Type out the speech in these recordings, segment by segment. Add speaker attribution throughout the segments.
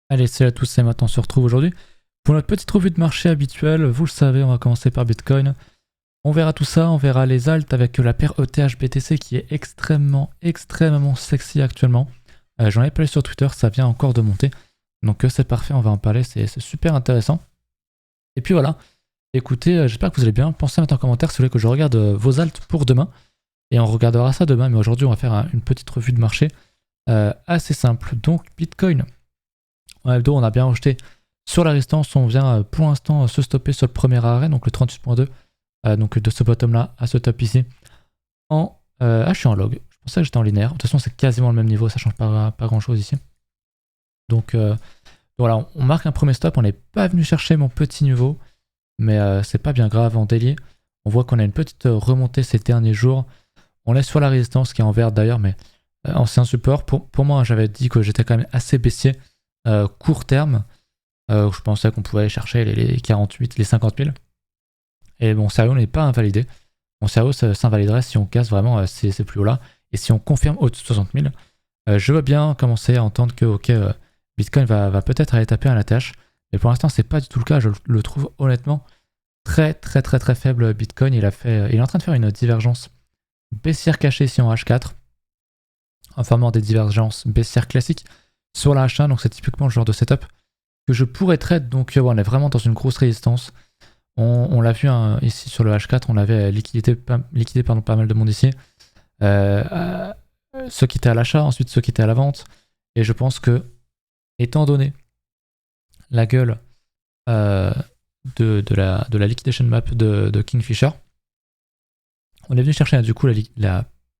Speaker 1: Allez, salut à tous, c'est maintenant on se retrouve aujourd'hui pour notre petite revue de marché habituelle. Vous le savez, on va commencer par Bitcoin. On verra tout ça, on verra les alts avec la paire ETH-BTC qui est extrêmement sexy actuellement. J'en ai parlé sur Twitter, ça vient encore de monter. Donc c'est parfait, on va en parler, c'est super intéressant. Et puis voilà, écoutez, j'espère que vous allez bien. Pensez à mettre en commentaire si vous voulez que je regarde vos alts pour demain. Et on regardera ça demain, mais aujourd'hui on va faire une petite revue de marché assez simple. Donc Bitcoin. En hebdo, on a bien rejeté sur la résistance. On vient pour l'instant se stopper sur le premier arrêt, donc le 38.2. Donc de ce bottom là à ce top ici. Je suis en log. Je pensais que j'étais en linéaire. De toute façon, c'est quasiment le même niveau, ça change pas grand chose ici. Donc voilà, on marque un premier stop. On n'est pas venu chercher mon petit niveau, mais c'est pas bien grave en daily. On voit qu'on a une petite remontée ces derniers jours. On laisse sur la résistance qui est en vert d'ailleurs, mais ancien support. Pour moi, j'avais dit que j'étais quand même assez baissier. Court terme, je pensais qu'on pouvait aller chercher les 48, les 50 000. Et mon sérieux n'est pas invalidé. Mon sérieux s'invaliderait si on casse vraiment ces plus hauts là. Et si on confirme au-dessus de 60 000, je veux bien commencer à entendre que Bitcoin va peut-être aller taper un ATH. Mais pour l'instant, c'est pas du tout le cas. Je le trouve honnêtement très faible Bitcoin. Il est en train de faire une divergence baissière cachée ici en H4, en formant des divergences baissières classiques sur la H1, donc c'est typiquement le genre de setup que je pourrais trade. Donc on est vraiment dans une grosse résistance. On l'a vu ici sur le H4, on avait liquidé pas mal de monde ici. Ceux qui étaient à l'achat, ensuite ceux qui étaient à la vente. Et je pense que, étant donné la gueule de la liquidation map de Kingfisher, on est venu chercher du coup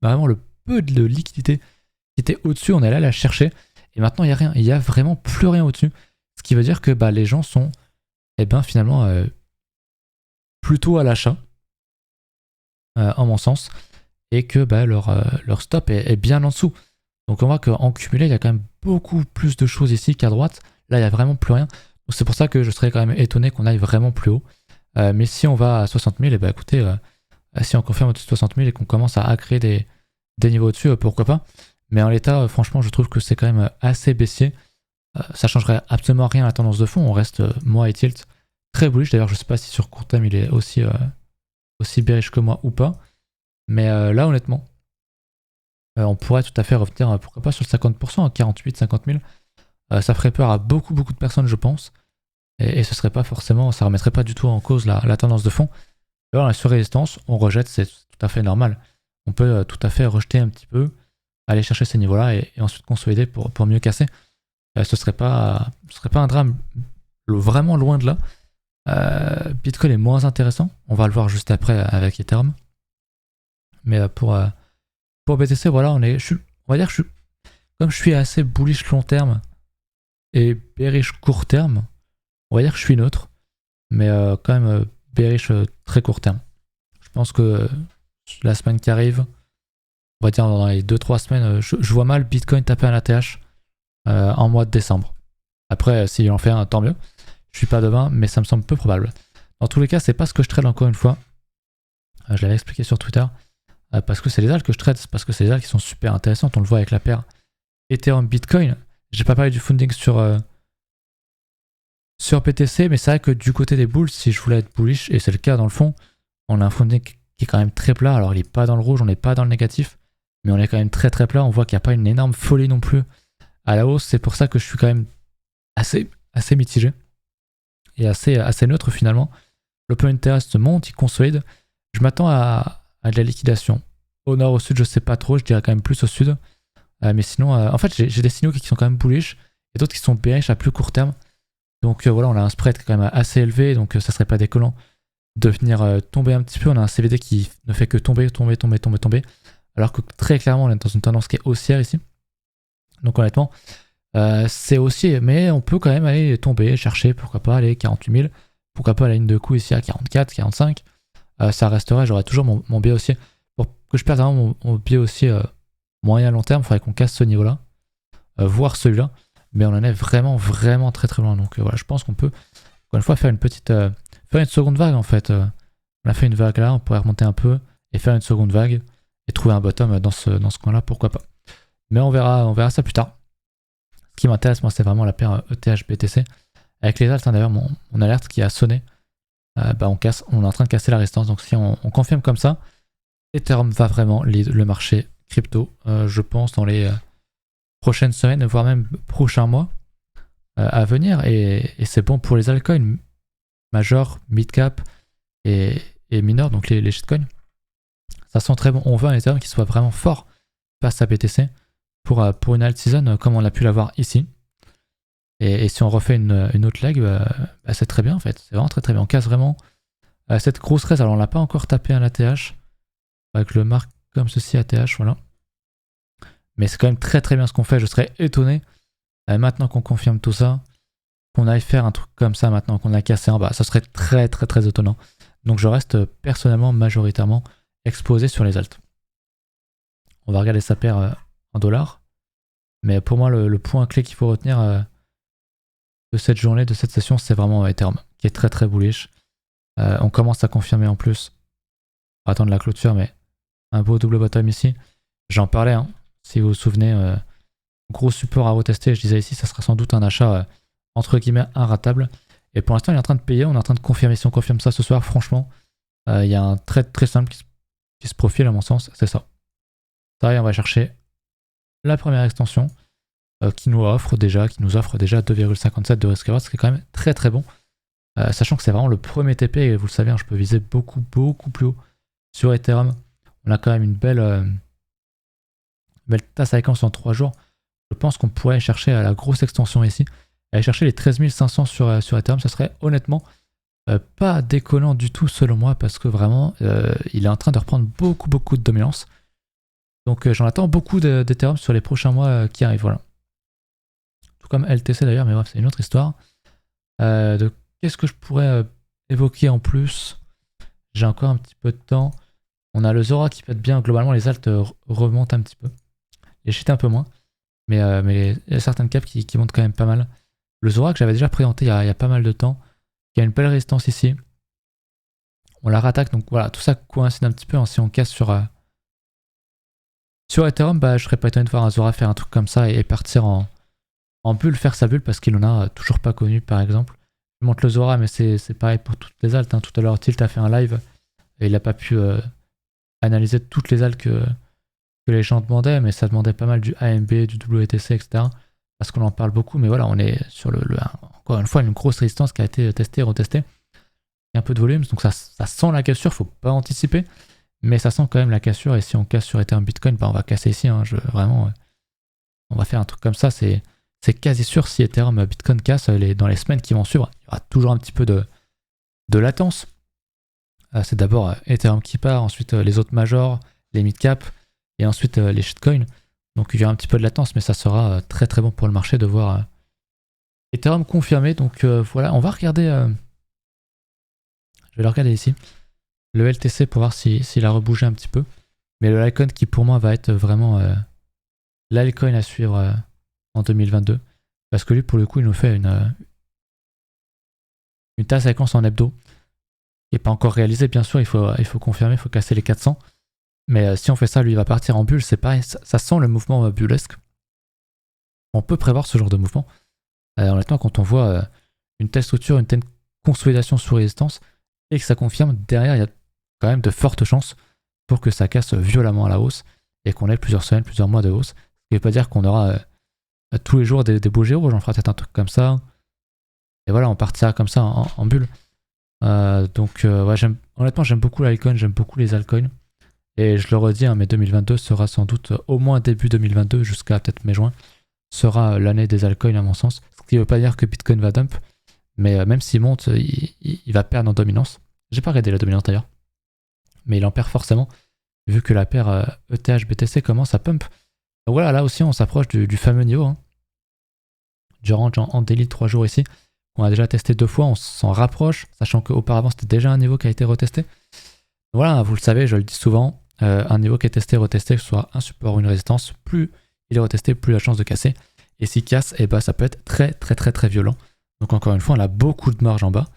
Speaker 1: vraiment le peu de liquidité qui était au-dessus, on est allé la chercher. Et maintenant, il n'y a rien. Il n'y a vraiment plus rien au-dessus. Ce qui veut dire que les gens sont finalement plutôt à l'achat, en mon sens, et que leur stop est bien en dessous. Donc on voit qu'en cumulé, il y a quand même beaucoup plus de choses ici qu'à droite. Là, il n'y a vraiment plus rien. Donc c'est pour ça que je serais quand même étonné qu'on aille vraiment plus haut. Mais si on va à 60 000, écoutez, si on confirme au-dessus de 60 000 et qu'on commence à créer des niveaux au-dessus, pourquoi pas. Mais en l'état, franchement, je trouve que c'est quand même assez baissier. Ça changerait absolument rien à la tendance de fond. On reste, moi et Tilt, très bullish. D'ailleurs, je sais pas si sur court terme, il est aussi bearish que moi ou pas. Mais là, honnêtement, on pourrait tout à fait revenir, pourquoi pas, sur le 50%, à 48, 50 000. Ça ferait peur à beaucoup de personnes, je pense. Et ce serait pas forcément, ça remettrait pas du tout en cause la tendance de fond. Alors, la sur-résistance, on rejette, c'est tout à fait normal. On peut tout à fait rejeter un petit peu, aller chercher ces niveaux-là et ensuite consolider pour mieux casser. Ce serait pas un drame, vraiment loin de là. Bitcoin est moins intéressant, on va le voir juste après avec Ethereum. Mais pour BTC, voilà, on va dire que comme je suis assez bullish long terme et bearish court terme, on va dire que je suis neutre, mais quand même bearish très court terme. Je pense que la semaine qui arrive, on va dire dans les 2-3 semaines, je vois mal Bitcoin taper un ATH en mois de décembre. Après, s'il en fait un, tant mieux. Je suis pas devin, mais ça me semble peu probable. Dans tous les cas, c'est pas ce que je trade encore une fois. Je l'avais expliqué sur Twitter. Parce que c'est les alts que je trade, parce que c'est les alts qui sont super intéressantes. On le voit avec la paire Ethereum Bitcoin. J'ai pas parlé du funding sur PTC, mais c'est vrai que du côté des bulls, si je voulais être bullish, et c'est le cas dans le fond, on a un funding qui est quand même très plat. Alors il est pas dans le rouge, on n'est pas dans le négatif, mais on est quand même très plat. On voit qu'il n'y a pas une énorme folie non plus à la hausse. C'est pour ça que je suis quand même assez mitigé et assez neutre finalement. L'open interest monte, il consolide. Je m'attends à de la liquidation. Au nord, au sud, je sais pas trop, je dirais quand même plus au sud. Mais sinon, en fait, j'ai des signaux qui sont quand même bullish et d'autres qui sont bearish à plus court terme. Donc voilà, on a un spread quand même assez élevé, donc ça serait pas décollant de venir tomber un petit peu. On a un CVD qui ne fait que tomber, alors que très clairement, on est dans une tendance qui est haussière ici. Donc honnêtement, c'est haussier, mais on peut quand même aller tomber, chercher, pourquoi pas aller 48 000, pourquoi pas la ligne de coup ici à 44, 45. Ça resterait, j'aurais toujours mon biais haussier. Pour que je perde vraiment mon biais haussier moyen à long terme, il faudrait qu'on casse ce niveau-là, voire celui-là. Mais on en est vraiment très loin. Donc voilà, je pense qu'on peut, encore une fois, faire une seconde vague en fait. On a fait une vague là, on pourrait remonter un peu et faire une seconde vague et trouver un bottom dans ce coin-là, pourquoi pas. Mais on verra ça plus tard. Ce qui m'intéresse, moi, c'est vraiment la paire ETH-BTC. Avec les alts, hein, d'ailleurs, mon alerte qui a sonné, on est en train de casser la résistance. Donc si on confirme comme ça, Ethereum va vraiment lead le marché crypto, je pense, dans les prochaines semaines, voire même prochains mois à venir. Et c'est bon pour les altcoins, major, mid-cap et minor, donc les shitcoins. Ça sent très bon. On veut un Ethereum qui soit vraiment fort face à BTC pour une alt season comme on a pu l'avoir ici. Et si on refait une autre leg, c'est très bien en fait. C'est vraiment très très bien. On casse vraiment cette grosse raise. Alors on l'a pas encore tapé un ATH avec le marque comme ceci ATH, voilà. Mais c'est quand même très très bien ce qu'on fait. Je serais étonné maintenant qu'on confirme tout ça, qu'on aille faire un truc comme ça maintenant qu'on a cassé en bas. Ça serait très très très étonnant. Donc je reste personnellement majoritairement exposé sur les alts. On va regarder sa paire en dollars. Mais pour moi le point clé qu'il faut retenir de cette journée, de cette session, c'est vraiment Ethereum, qui est très très bullish. On commence à confirmer en plus. On va attendre la clôture, mais un beau double bottom ici. J'en parlais, hein, si vous vous souvenez. Gros support à retester, je disais ici, ça sera sans doute un achat entre guillemets inratable. Et pour l'instant, il est en train de payer, on est en train de confirmer. Si on confirme ça ce soir, franchement, il y a un trade très simple qui se profile à mon sens, c'est ça. Ça, et on va chercher la première extension qui nous offre déjà 2,57 de risk reward, ce qui est quand même très très bon. Sachant que c'est vraiment le premier TP, et vous le savez, hein, je peux viser beaucoup plus haut sur Ethereum. On a quand même une belle tasse à séquence en 3 jours. Je pense qu'on pourrait chercher à la grosse extension ici, aller chercher les 13 500 sur Ethereum. Ça serait honnêtement pas déconnant du tout selon moi, parce que vraiment il est en train de reprendre beaucoup de dominance. Donc j'en attends beaucoup d'Ethereum sur les prochains mois qui arrivent, voilà. Tout comme LTC d'ailleurs, mais bref, c'est une autre histoire. Qu'est-ce que je pourrais évoquer en plus? J'ai encore un petit peu de temps. On a le Zora qui pète bien. Globalement, les alts remontent un petit peu. Les shit un peu moins. Mais il y a certaines caps qui montent quand même pas mal. Le Zora que j'avais déjà présenté il y a pas mal de temps, qui a une belle résistance ici. On la rattaque, donc voilà, tout ça coïncide un petit peu. Hein. Si on casse sur Ethereum, je serais pas étonné de voir un Zora faire un truc comme ça et partir en bulle, faire sa bulle, parce qu'il en a toujours pas connu, par exemple. Je montre le Zora, mais c'est pareil pour toutes les alts. Hein. Tout à l'heure, Tilt a fait un live et il n'a pas pu analyser toutes les alts que les gens demandaient, mais ça demandait pas mal du AMB, du WTC, etc. Parce qu'on en parle beaucoup, mais voilà, on est sur encore une fois, une grosse résistance qui a été testée, retestée. Il y a un peu de volume, donc ça sent la cassure, faut pas anticiper, mais ça sent quand même la cassure, et si on casse sur Ethereum Bitcoin, on va casser ici, hein, vraiment, on va faire un truc comme ça, c'est quasi sûr. Si Ethereum Bitcoin casse dans les semaines qui vont suivre, il y aura toujours un petit peu de latence. C'est d'abord Ethereum qui part, ensuite les autres majors, les mid-cap, et ensuite les shitcoins. Donc il y aura un petit peu de latence, mais ça sera très très bon pour le marché de voir Ethereum confirmé. Donc voilà, on va regarder. Je vais le regarder ici. Le LTC pour voir s'il a rebougé un petit peu. Mais le Litecoin qui pour moi va être vraiment l'altcoin à suivre en 2022. Parce que lui pour le coup il nous fait une tasse à séquence en hebdo. Qui n'est pas encore réalisée bien sûr, il faut confirmer, il faut casser les 400. Mais si on fait ça, lui il va partir en bulle, c'est pareil, ça sent le mouvement bullesque. On peut prévoir ce genre de mouvement. Honnêtement, quand on voit une telle structure, une telle consolidation sous résistance, et que ça confirme, derrière il y a quand même de fortes chances pour que ça casse violemment à la hausse, et qu'on ait plusieurs semaines, plusieurs mois de hausse. Ce qui ne veut pas dire qu'on aura tous les jours des beaux géros, j'en ferai peut-être un truc comme ça. Et voilà, on partira comme ça en bulle. Donc honnêtement j'aime beaucoup l'altcoin, j'aime beaucoup les altcoins. Et je le redis, hein, mais 2022 sera sans doute, au moins début 2022, jusqu'à peut-être mai-juin, sera l'année des altcoins à mon sens. Ce qui ne veut pas dire que Bitcoin va dump, mais même s'il monte, il va perdre en dominance. J'ai pas regardé la dominance d'ailleurs, mais il en perd forcément, vu que la paire ETH-BTC commence à pump. Donc voilà, là aussi on s'approche du fameux niveau. Hein. Du range en daily 3 jours ici. On a déjà testé 2 fois, on s'en rapproche, sachant qu'auparavant c'était déjà un niveau qui a été retesté. Voilà, vous le savez, je le dis souvent, un niveau qui est testé, retesté, que ce soit un support ou une résistance, plus il est retesté, plus il a de chance de casser. Et s'il casse, ça peut être très violent. Donc encore une fois, on a beaucoup de marge en bas.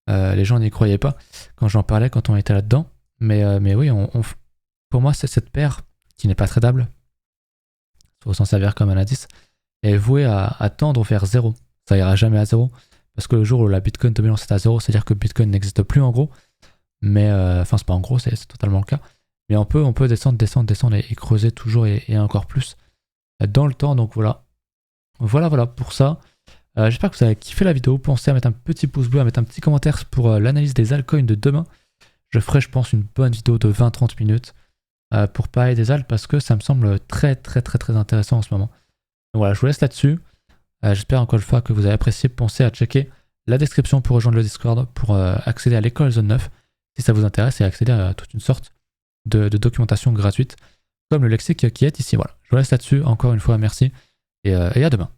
Speaker 1: Les gens n'y croyaient pas quand j'en parlais, quand on était là-dedans. Mais oui, pour moi, c'est cette paire qui n'est pas tradable. Il faut s'en servir comme un indice. est vouée à tendre vers zéro. Ça ira jamais à zéro, parce que le jour où la Bitcoin dominance est à zéro, c'est-à-dire que Bitcoin n'existe plus en gros, mais enfin c'est pas en gros, c'est totalement le cas, mais on peut descendre et creuser toujours et encore plus dans le temps, donc voilà pour ça. J'espère que vous avez kiffé la vidéo, pensez à mettre un petit pouce bleu, à mettre un petit commentaire pour l'analyse des altcoins de demain. Je ferai je pense une bonne vidéo de 20-30 minutes pour parler des alt parce que ça me semble très intéressant en ce moment. Donc voilà, je vous laisse là-dessus. J'espère encore une fois que vous avez apprécié. Pensez à checker la description pour rejoindre le Discord pour accéder à l'école Zone 9 si ça vous intéresse et accéder à toute une sorte de documentation gratuite comme le lexique qui est ici. Voilà, je vous laisse là-dessus. Encore une fois, merci et à demain.